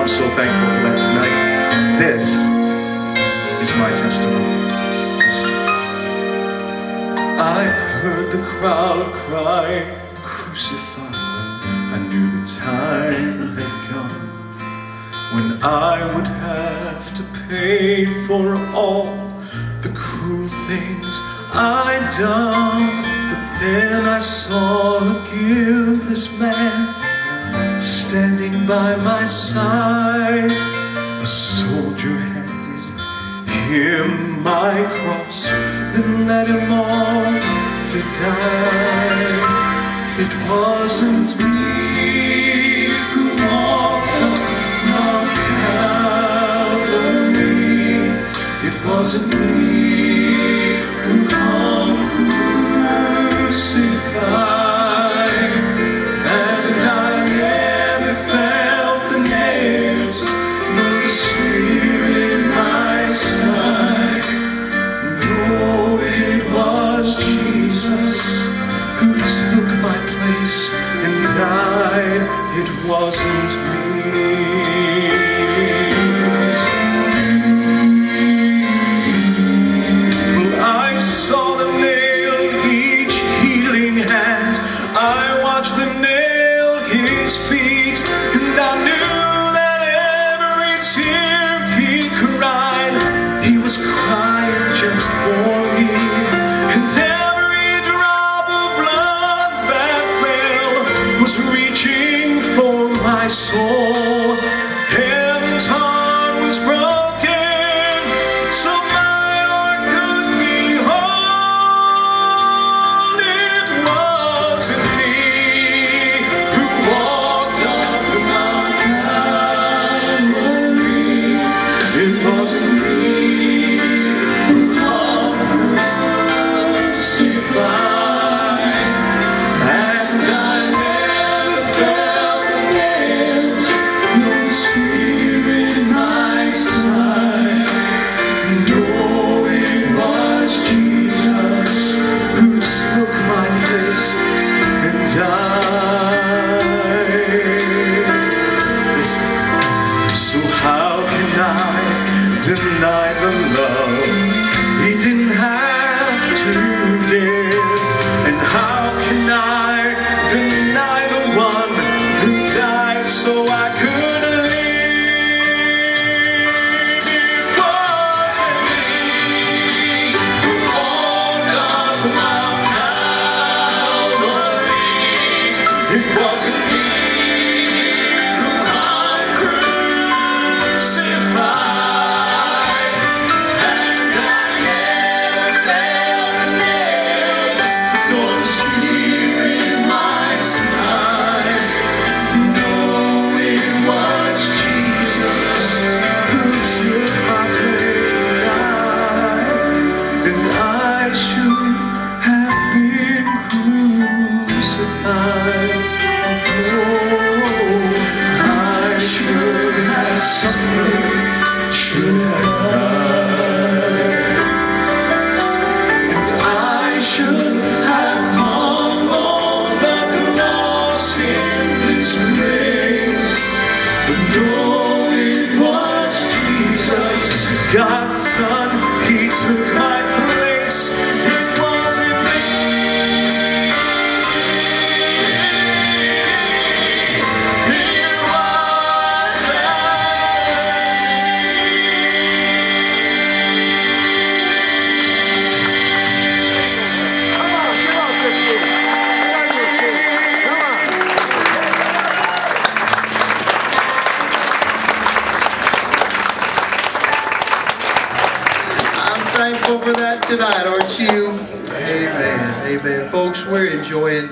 I'm so thankful for that tonight. This is my testimony. Listen. I heard the crowd cry, crucify. I knew the time had come when I would have to pay for all the cruel things I'd done. But then I saw a guiltless man standing by my side. A soldier handed him my cross and led him on to die. It wasn't me who walked up Mount Calvary. It wasn't me who hung crucified. And I never felt the nails nor the spear in my side. No, it was Jesus who took my place and died. It wasn't me. Well, I saw them nail each healing hand. I watched them nail his feet, and I knew that every tear he cried, he was crying just for me. And every drop of blood that fell was reaching for my soul. Heaven's heart was broken, so my heart could be whole. It wasn't me who walked up Mount Calvary. It wasn't me who hung crucified. And I never felt the nails nor the spear in my side. No, it was Jesus who took my place and died. Listen. So how can I deny the love he didn't have to give? And how can I deny the one who died so I could live? It wasn't me who walked up Mount Calvary. It wasn't me who hung crucified. And I never felt the nails nor the spear in my side. No, it was Jesus who took my place and died. And I should have been crucified. Oh, I should have suffered, should have died. And I should have hung on the cross in this place. But no, it was Jesus, God's Son. He took my place. It wasn't me. It wasn't thankful for that tonight, aren't you? Amen. Amen. Folks, we're enjoying